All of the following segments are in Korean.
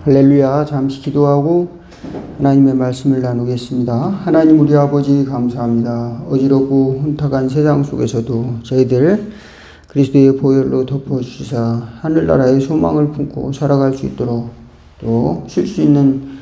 할렐루야. 잠시 기도하고 하나님의 말씀을 나누겠습니다. 하나님 우리 아버지 감사합니다. 어지럽고 혼탁한 세상 속에서도 저희들 그리스도의 보혈로 덮어주시사 하늘나라의 소망을 품고 살아갈 수 있도록 또 쉴 수 있는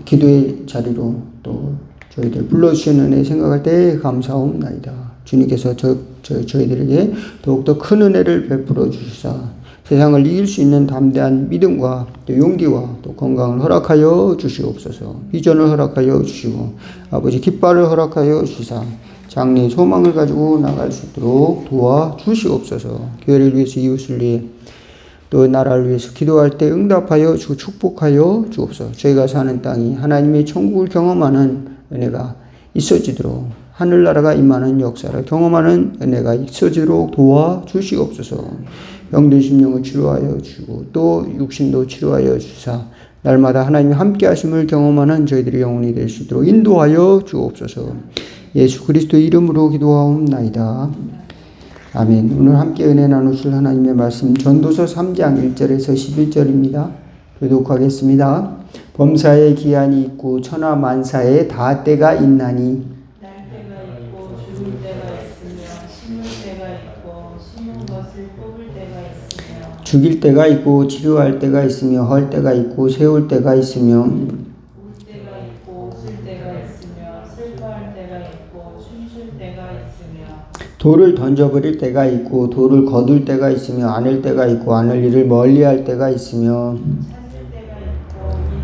기도의 자리로 또 저희들 불러주시는 은혜 생각할 때 감사옵나이다. 주님께서 저희들에게 더욱더 큰 은혜를 베풀어 주시사 세상을 이길 수 있는 담대한 믿음과 또 용기와 또 건강을 허락하여 주시옵소서. 비전을 허락하여 주시고 아버지 깃발을 허락하여 주시사 장래의 소망을 가지고 나갈 수 있도록 도와주시옵소서. 교회를 위해서 이웃을 위해 또 나라를 위해서 기도할 때 응답하여 주고 축복하여 주옵소서. 저희가 사는 땅이 하나님의 천국을 경험하는 은혜가 있어지도록 하늘나라가 임하는 역사를 경험하는 은혜가 있어지도록 도와주시옵소서. 병든 심령을 치료하여 주고 또 육신도 치료하여 주사 날마다 하나님이 함께 하심을 경험하는 저희들의 영혼이 될 수 있도록 인도하여 주옵소서. 예수 그리스도의 이름으로 기도하옵나이다. 아멘. 오늘 함께 은혜 나누실 하나님의 말씀 전도서 3장 1절에서 11절입니다. 교독하겠습니다. 범사에 기한이 있고 천하 만사에 다 때가 있나니 날 때가 있고 죽을 때가 있으며 심을 때가 있고 심은 것을 뽑을 때가 있으며 죽일 때가 있고 치료할 때가 있으며 헐 때가 있고 세울 때가 있으며 울 때가 있고 웃을 때가 있으며 슬퍼할 때가 있고 춤출 때가 있으며 돌을 던져버릴 때가 있고 돌을 거둘 때가 있으며 안을 때가 있고 안을 일을 멀리할 때가 있으며 찾을 때가 있고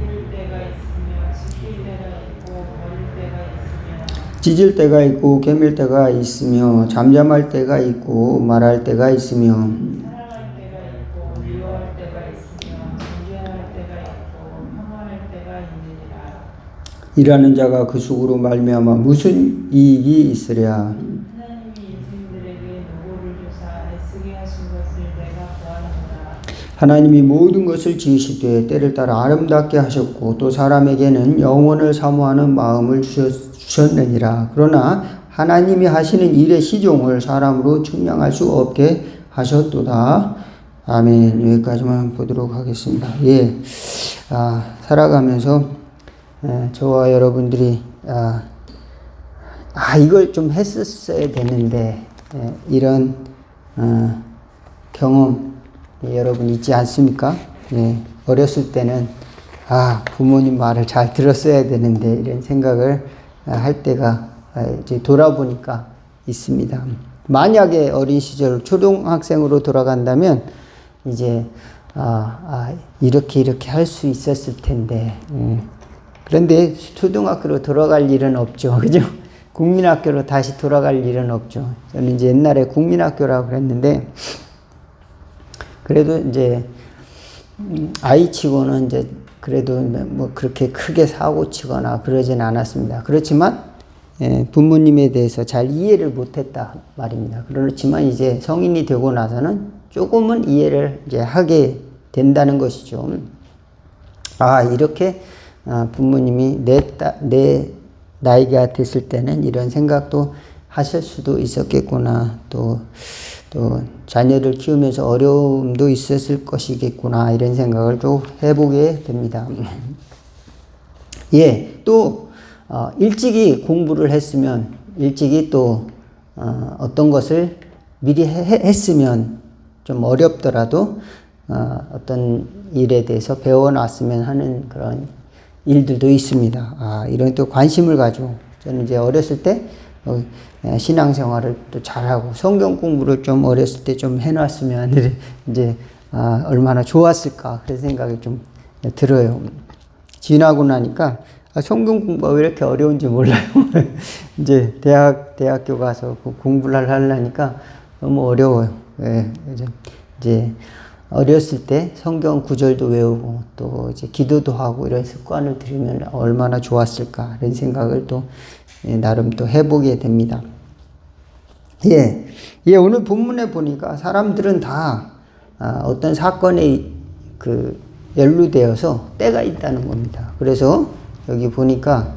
잃을 때가 있으며 지킬 때가 있고 버릴 때가 있으며 찢을 때가 있고 깨밀 때가 있으며 잠잠할 때가 있고 말할 때가 있으며 사랑할 때가 있고 미워할 때가 있으며 존경할 때가 있고 혐오할 때가 있느니라. 일하는 자가 그 속으로 말미암아 무슨 이익이 있으랴. 하나님이 인생들에게 노고를 주사 애쓰게 하신 것을 내가 보았노라. 하나님이 모든 것을 지으시되 때를 따라 아름답게 하셨고 또 사람에게는 영원을 사모하는 마음을 주셨느니라. 그러나 하나님이 하시는 일의 시종을 사람으로 측량할 수 없게 하셨도다. 아멘. 여기까지만 보도록 하겠습니다. 살아가면서 저와 여러분들이 이걸 좀 했었어야 되는데 이런 경험 여러분 있지 않습니까? 어렸을 때는 부모님 말을 잘 들었어야 되는데 이런 생각을 할 때가 이제 돌아보니까 있습니다. 만약에 어린 시절 초등학생으로 돌아간다면 이제 이렇게 할 수 있었을 텐데 그런데 초등학교로 돌아갈 일은 없죠. 그죠? 국민학교로 다시 돌아갈 일은 없죠. 저는 이제 옛날에 국민학교라고 그랬는데 그래도 이제 아이치고는 이제 그래도 뭐 그렇게 크게 사고 치거나 그러진 않았습니다. 그렇지만 부모님에 대해서 잘 이해를 못했다 말입니다. 그렇지만 이제 성인이 되고 나서는 조금은 이해를 이제 하게 된다는 것이죠. 이렇게 부모님이 내 나이가 됐을 때는 이런 생각도 하실 수도 있었겠구나. 또 자녀를 키우면서 어려움도 있었을 것이겠구나. 이런 생각을 좀 해보게 됩니다. 또 일찍이 공부를 했으면 일찍이 또 어떤 것을 미리 했으면 좀 어렵더라도 어떤 일에 대해서 배워놨으면 하는 그런 일들도 있습니다. 이런 또 관심을 가지고 저는 이제 어렸을 때 신앙생활을 또 잘하고 성경 공부를 좀 어렸을 때 좀 해놨으면 이제 얼마나 좋았을까 그런 생각이 좀 들어요. 지나고 나니까 성경 공부가 왜 이렇게 어려운지 몰라요. 이제 대학교 가서 공부를 하려니까 너무 어려워요. 이제 어렸을 때 성경 구절도 외우고 또 이제 기도도 하고 이런 습관을 들이면 얼마나 좋았을까 이런 생각을 또 나름 또 해보게 됩니다. 오늘 본문에 보니까 사람들은 다 어떤 사건에 연루되어서 때가 있다는 겁니다. 그래서 여기 보니까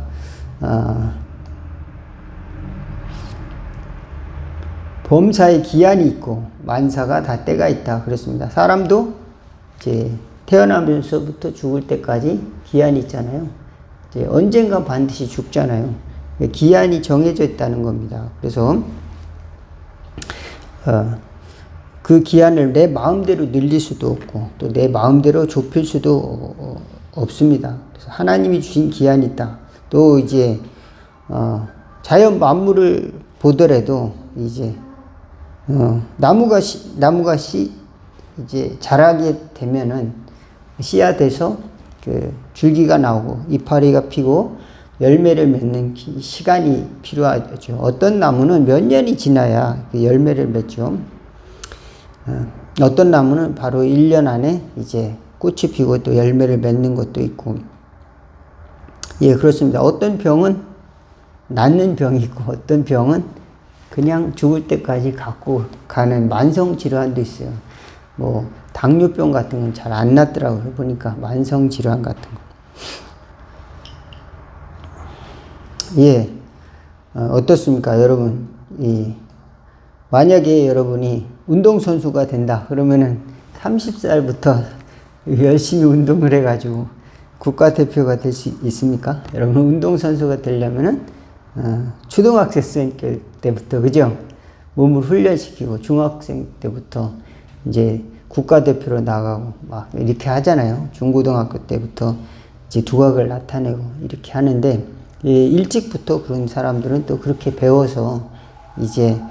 범사에 기한이 있고 만사가 다 때가 있다 그랬습니다. 사람도 이제 태어나면서부터 죽을 때까지 기한이 있잖아요. 이제 언젠가 반드시 죽잖아요. 기한이 정해져 있다는 겁니다. 그래서 그 기한을 내 마음대로 늘릴 수도 없고 또 내 마음대로 좁힐 수도 없습니다. 그래서 하나님이 주신 기한이 있다. 또 이제 자연 만물을 보더라도 이제 나무가 이제 자라게 되면은 씨가 돼서 그 줄기가 나오고 이파리가 피고 열매를 맺는 시간이 필요하죠. 어떤 나무는 몇 년이 지나야 그 열매를 맺죠. 어떤 나무는 바로 1년 안에 이제 꽃이 피고 또 열매를 맺는 것도 있고. 예, 그렇습니다. 어떤 병은 낫는 병이 있고 어떤 병은 그냥 죽을 때까지 갖고 가는 만성 질환도 있어요. 뭐 당뇨병 같은 건 잘 안 낫더라고요. 보니까 만성 질환 같은 거. 예, 어떻습니까, 여러분? 만약에 여러분이 운동선수가 된다 그러면은 30살부터 열심히 운동을 해가지고 국가대표가 될 수 있습니까? 여러분, 운동선수가 되려면은 초등학생 때부터, 그죠? 몸을 훈련시키고 중학생 때부터 이제 국가대표로 나가고 막 이렇게 하잖아요. 중고등학교 때부터 이제 두각을 나타내고 이렇게 하는데, 일찍부터 그런 사람들은 또 그렇게 배워서 이제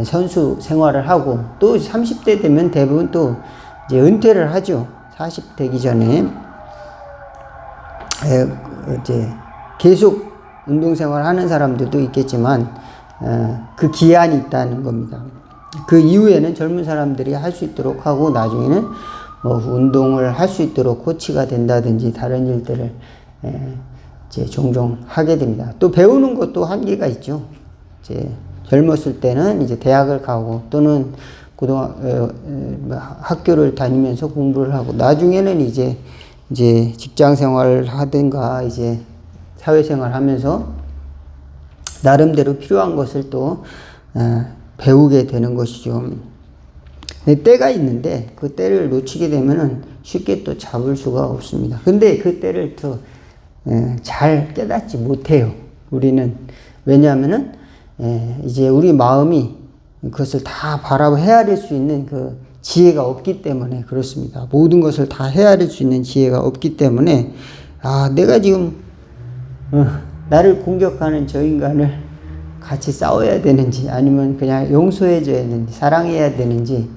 선수 생활을 하고 또 30대 되면 대부분 또 이제 은퇴를 하죠. 40 되기 전에 이제 계속 운동생활 하는 사람들도 있겠지만 그 기한이 있다는 겁니다. 그 이후에는 젊은 사람들이 할 수 있도록 하고 나중에는 뭐 운동을 할 수 있도록 코치가 된다든지 다른 일들을 이제 종종 하게 됩니다. 또 배우는 것도 한계가 있죠. 이제 젊었을 때는 이제 대학을 가고 또는 학교를 다니면서 공부를 하고 나중에는 이제 직장 생활을 하든가 이제 사회생활 하면서 나름대로 필요한 것을 또 배우게 되는 것이죠. 때가 있는데 그 때를 놓치게 되면은 쉽게 또 잡을 수가 없습니다. 근데 그 때를 또 잘 깨닫지 못해요. 우리는. 왜냐하면은 이제 우리 마음이 그것을 다 바라보 헤아릴 수 있는 그 지혜가 없기 때문에 그렇습니다. 모든 것을 다 헤아릴 수 있는 지혜가 없기 때문에 내가 지금 나를 공격하는 저 인간을 같이 싸워야 되는지 아니면 그냥 용서해 줘야 되는지 사랑해야 되는지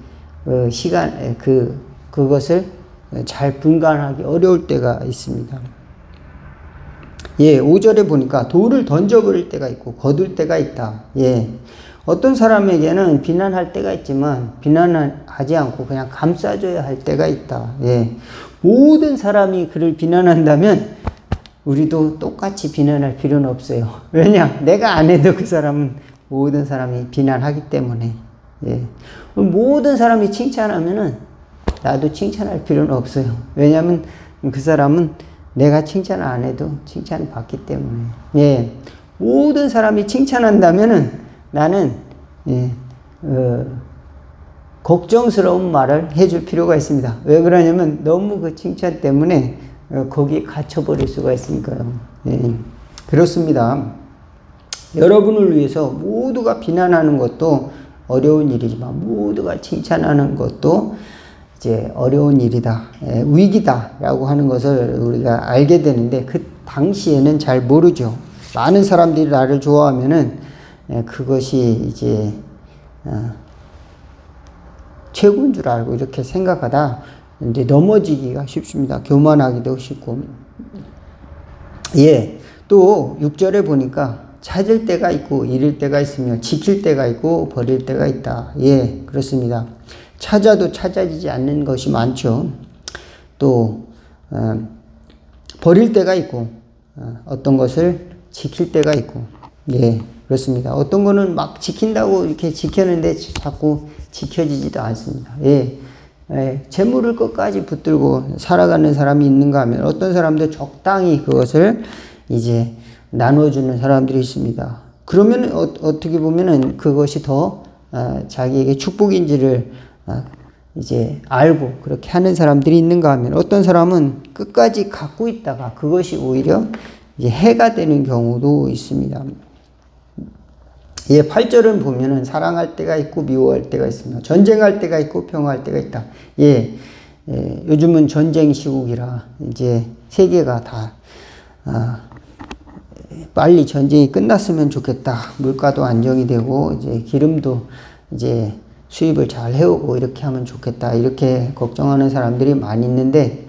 그것을 잘 분간하기 어려울 때가 있습니다. 예, 5절에 보니까 돌을 던져버릴 때가 있고 거둘 때가 있다. 예, 어떤 사람에게는 비난할 때가 있지만 비난하지 않고 그냥 감싸줘야 할 때가 있다. 예, 모든 사람이 그를 비난한다면 우리도 똑같이 비난할 필요는 없어요. 왜냐? 내가 안 해도 그 사람은 모든 사람이 비난하기 때문에. 예, 모든 사람이 칭찬하면은 나도 칭찬할 필요는 없어요. 왜냐하면 그 사람은 내가 칭찬을 안 해도 칭찬을 받기 때문에. 예, 모든 사람이 칭찬한다면은 나는 걱정스러운 말을 해줄 필요가 있습니다. 왜 그러냐면 너무 그 칭찬 때문에 거기에 갇혀버릴 수가 있으니까요. 예, 그렇습니다. 여러분을 위해서 모두가 비난하는 것도 어려운 일이지만 모두가 칭찬하는 것도 이제 어려운 일이다, 위기다라고 하는 것을 우리가 알게 되는데 그 당시에는 잘 모르죠. 많은 사람들이 나를 좋아하면은 그것이 이제 최고인 줄 알고 이렇게 생각하다 이제 넘어지기가 쉽습니다. 교만하기도 쉽고. 예, 또 6절에 보니까 찾을 때가 있고 잃을 때가 있으며 지킬 때가 있고 버릴 때가 있다. 예, 그렇습니다. 찾아도 찾아지지 않는 것이 많죠. 또 버릴 때가 있고 어떤 것을 지킬 때가 있고. 예, 그렇습니다. 어떤 거는 막 지킨다고 이렇게 지켰는데 자꾸 지켜지지도 않습니다. 예, 재물을 끝까지 붙들고 살아가는 사람이 있는가 하면 어떤 사람도 적당히 그것을 이제 나눠주는 사람들이 있습니다. 그러면 어떻게 보면은 그것이 더 자기에게 축복인지를 이제 알고 그렇게 하는 사람들이 있는가 하면 어떤 사람은 끝까지 갖고 있다가 그것이 오히려 이제 해가 되는 경우도 있습니다. 예, 8절은 보면은 사랑할 때가 있고 미워할 때가 있습니다. 전쟁할 때가 있고 평화할 때가 있다. 요즘은 전쟁 시국이라 이제 세계가 다 빨리 전쟁이 끝났으면 좋겠다. 물가도 안정이 되고 이제 기름도 이제 수입을 잘 해오고 이렇게 하면 좋겠다. 이렇게 걱정하는 사람들이 많이 있는데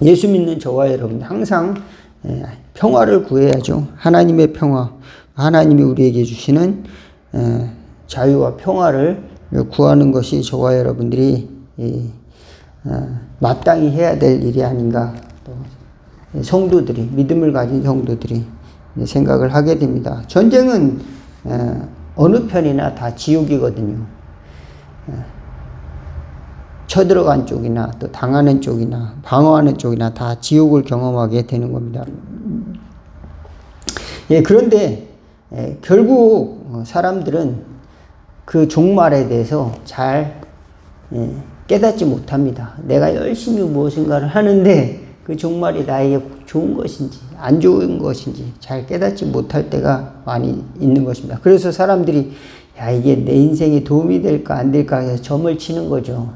예수 믿는 저와 여러분 항상 평화를 구해야죠. 하나님의 평화, 하나님이 우리에게 주시는 자유와 평화를 구하는 것이 저와 여러분들이 마땅히 해야 될 일이 아닌가. 또 성도들이, 믿음을 가진 성도들이 생각을 하게 됩니다. 전쟁은 어느 편이나 다 지옥이거든요. 쳐들어간 쪽이나 또 당하는 쪽이나 방어하는 쪽이나 다 지옥을 경험하게 되는 겁니다. 그런데 결국 사람들은 그 종말에 대해서 잘 깨닫지 못합니다. 내가 열심히 무엇인가를 하는데 그 종말이 나에게 좋은 것인지 안 좋은 것인지 잘 깨닫지 못할 때가 많이 있는 것입니다. 그래서 사람들이 이게 내 인생에 도움이 될까 안 될까 해서 점을 치는 거죠.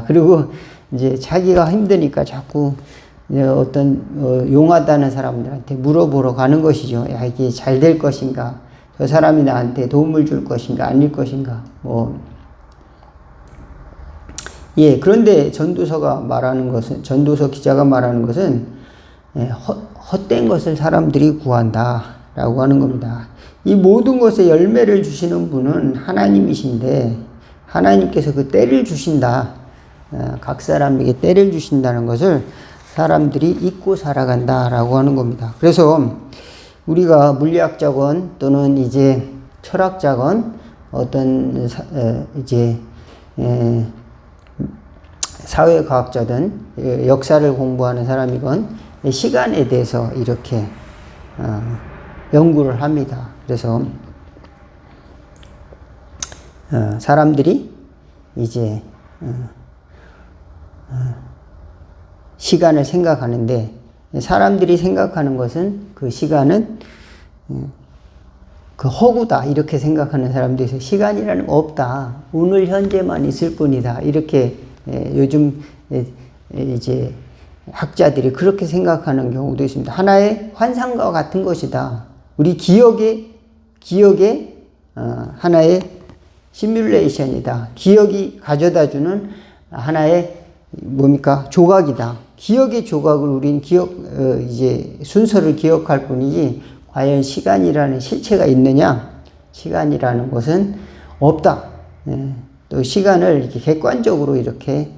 그리고 이제 자기가 힘드니까 자꾸 어떤 용하다는 사람들한테 물어보러 가는 것이죠. 이게 잘 될 것인가? 저 사람이 나한테 도움을 줄 것인가? 아닐 것인가? 그런데 전도서 기자가 말하는 것은 헛된 것을 사람들이 구한다라고 하는 겁니다. 이 모든 것에 열매를 주시는 분은 하나님이신데 하나님께서 그 때를 주신다. 각 사람에게 때를 주신다는 것을 사람들이 잊고 살아간다라고 하는 겁니다. 그래서 우리가 물리학자건 또는 이제 철학자건 어떤 사회과학자든 역사를 공부하는 사람이건 시간에 대해서 이렇게 연구를 합니다. 그래서 사람들이 이제 시간을 생각하는데 사람들이 생각하는 것은 그 시간은 그 허구다 이렇게 생각하는 사람도 있어요. 시간이라는 거 없다. 오늘 현재만 있을 뿐이다. 이렇게 요즘 이제 학자들이 그렇게 생각하는 경우도 있습니다. 하나의 환상과 같은 것이다. 우리 기억의 하나의 시뮬레이션이다. 기억이 가져다주는 하나의 조각이다. 기억의 조각을 우린 이제 순서를 기억할 뿐이지 과연 시간이라는 실체가 있느냐? 시간이라는 것은 없다. 또 시간을 이렇게 객관적으로 이렇게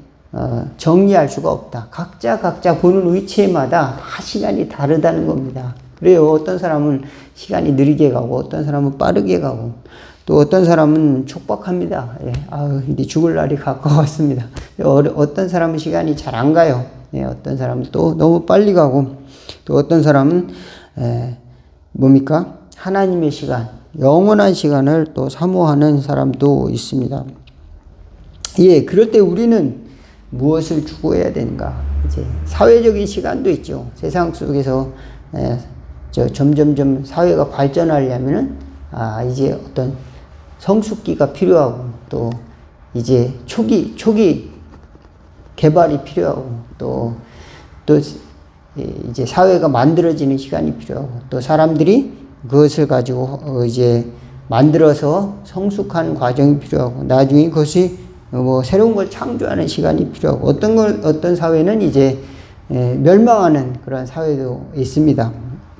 정리할 수가 없다. 각자 보는 위치마다 다 시간이 다르다는 겁니다. 그래요. 어떤 사람은 시간이 느리게 가고 어떤 사람은 빠르게 가고 또 어떤 사람은 촉박합니다. 이제 죽을 날이 가까웠습니다. 어떤 사람은 시간이 잘 안 가요. 어떤 사람은 또 너무 빨리 가고 또 어떤 사람은 하나님의 시간, 영원한 시간을 또 사모하는 사람도 있습니다. 그럴 때 우리는 무엇을 추구해야 되는가? 이제 사회적인 시간도 있죠. 세상 속에서 점점점 사회가 발전하려면은 이제 어떤 성숙기가 필요하고 또 이제 초기 개발이 필요하고 또 이제 사회가 만들어지는 시간이 필요하고 또 사람들이 그것을 가지고 이제 만들어서 성숙한 과정이 필요하고 나중에 그것이 새로운 걸 창조하는 시간이 필요하고 어떤 사회는 이제 멸망하는 그런 사회도 있습니다.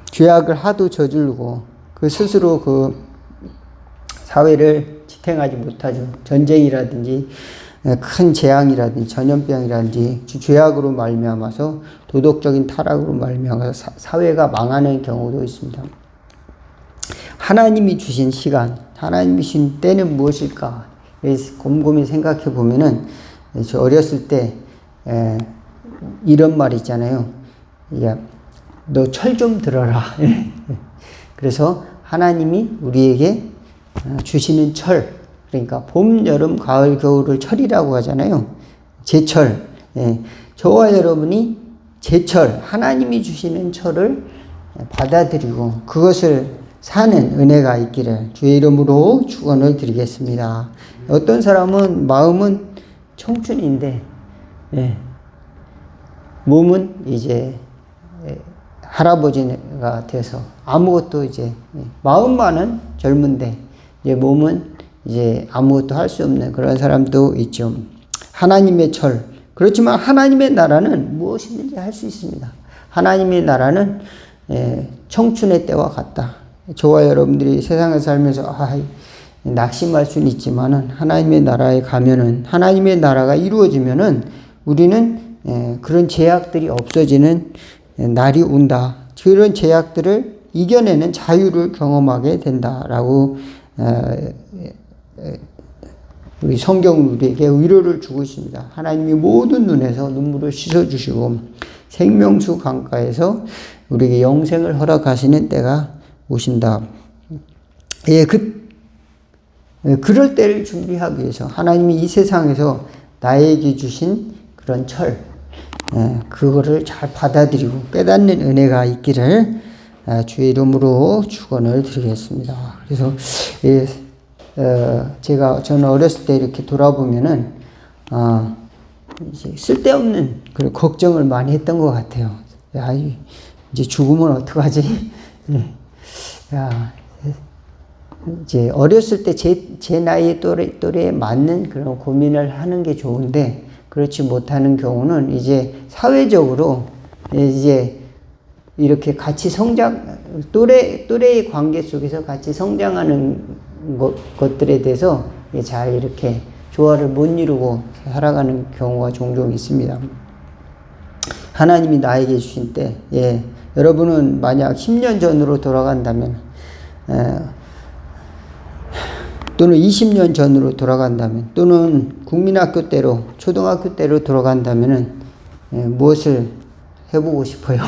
죄악을 하도 저지르고 그 스스로 그 사회를 지탱하지 못하죠. 전쟁이라든지 큰 재앙이라든지 전염병이라든지 죄악으로 말미암아서 도덕적인 타락으로 말미암아서 사회가 망하는 경우도 있습니다. 하나님이 주신 시간, 하나님이 주신 때는 무엇일까? 곰곰이 생각해 보면은 저 어렸을 때 이런 말 있잖아요. 너 철 좀 들어라. 그래서 하나님이 우리에게 주시는 철, 그러니까 봄, 여름, 가을, 겨울을 철이라고 하잖아요. 제철. 예. 저와 여러분이 제철, 하나님이 주시는 철을 받아들이고 그것을 사는 은혜가 있기를 주의 이름으로 축원을 드리겠습니다. 어떤 사람은 마음은 청춘인데 몸은 이제 할아버지가 돼서 아무것도 이제 마음만은 젊은데 이제 몸은 이제 아무것도 할 수 없는 그런 사람도 있죠. 하나님의 철. 그렇지만 하나님의 나라는 무엇이든지 할 수 있습니다. 하나님의 나라는 청춘의 때와 같다. 저와 여러분들이 세상에 살면서 낙심할 수는 있지만은 하나님의 나라에 가면은 하나님의 나라가 이루어지면은 우리는 그런 제약들이 없어지는 날이 온다. 그런 제약들을 이겨내는 자유를 경험하게 된다라고 우리 성경은 우리에게 위로를 주고 있습니다. 하나님이 모든 눈에서 눈물을 씻어주시고 생명수 강가에서 우리에게 영생을 허락하시는 때가 오신다. 그럴 때를 준비하기 위해서 하나님이 이 세상에서 나에게 주신 그런 철, 그거를 잘 받아들이고 깨닫는 은혜가 있기를 주의 이름으로 축원을 드리겠습니다. 그래서 저는 어렸을 때 이렇게 돌아보면은 이제 쓸데없는 그런 걱정을 많이 했던 것 같아요. 이제 죽으면 어떡하지? 이제 어렸을 때 제 나이 또래에 맞는 그런 고민을 하는 게 좋은데 그렇지 못하는 경우는 이제 사회적으로 이제 이렇게 같이 또래의 관계 속에서 같이 성장하는 것들에 대해서 잘 이렇게 조화를 못 이루고 살아가는 경우가 종종 있습니다. 하나님이 나에게 주신 때, 여러분은 만약 10년 전으로 돌아간다면, 또는 20년 전으로 돌아간다면, 또는 국민학교 때로, 초등학교 때로 돌아간다면, 무엇을 해보고 싶어요?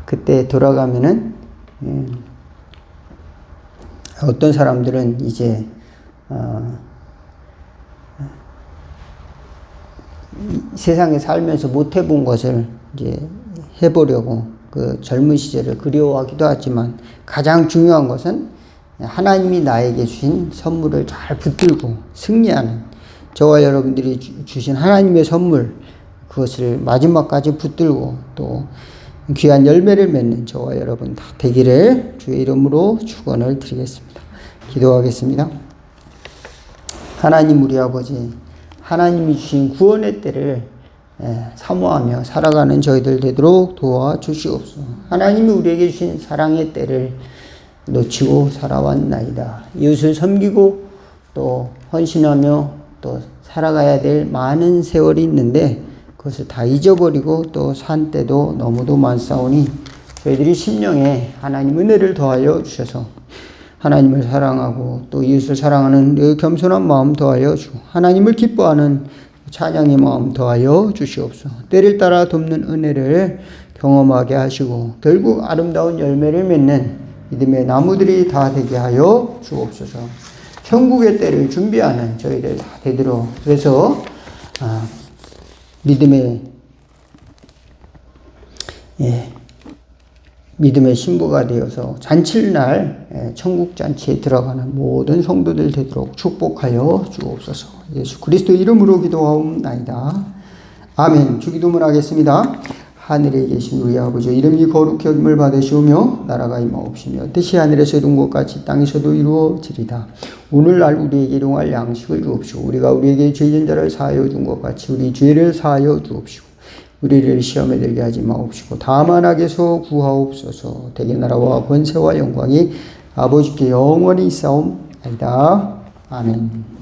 그때 돌아가면은, 어떤 사람들은 이제, 세상에 살면서 못 해본 것을 이제 해보려고 그 젊은 시절을 그리워하기도 하지만 가장 중요한 것은 하나님이 나에게 주신 선물을 잘 붙들고 승리하는 저와 여러분들이 주신 하나님의 선물 그것을 마지막까지 붙들고 또 귀한 열매를 맺는 저와 여러분 다 되기를 주의 이름으로 축원을 드리겠습니다. 기도하겠습니다. 하나님 우리 아버지 하나님이 주신 구원의 때를 사모하며 살아가는 저희들 되도록 도와주시옵소서. 하나님이 우리에게 주신 사랑의 때를 놓치고 살아왔나이다. 이웃을 섬기고 또 헌신하며 또 살아가야 될 많은 세월이 있는데 그것을 다 잊어버리고 또 산 때도 너무도 많사오니 저희들이 심령에 하나님 은혜를 더하여 주셔서 하나님을 사랑하고 또 이웃을 사랑하는 겸손한 마음 더하여 주고 하나님을 기뻐하는 찬양의 마음 더하여 주시옵소서. 때를 따라 돕는 은혜를 경험하게 하시고 결국 아름다운 열매를 맺는 믿음의 나무들이 다 되게 하여 주옵소서. 천국의 때를 준비하는 저희들 다 되도록 그래서 믿음의 신부가 되어서 잔칠날 천국 잔치에 들어가는 모든 성도들 되도록 축복하여 주옵소서. 예수 그리스도 이름으로 기도하옵나이다. 아멘. 주기도문 하겠습니다. 하늘에 계신 우리 아버지 이름이 거룩히 여김을 받으시오며 나라가 임하옵시며 뜻이 하늘에서 이룬 것 같이 땅에서도 이루어지리다. 오늘날 우리에게 일용할 양식을 주옵시고 우리가 우리에게 죄진 자를 사하여 준 것 같이 우리 죄를 사하여 주옵시고 우리를 시험에 들게 하지 마옵시고 다만 악에서 구하옵소서. 대개 나라와 권세와 영광이 아버지께 영원히 있사옵나이다. 아멘.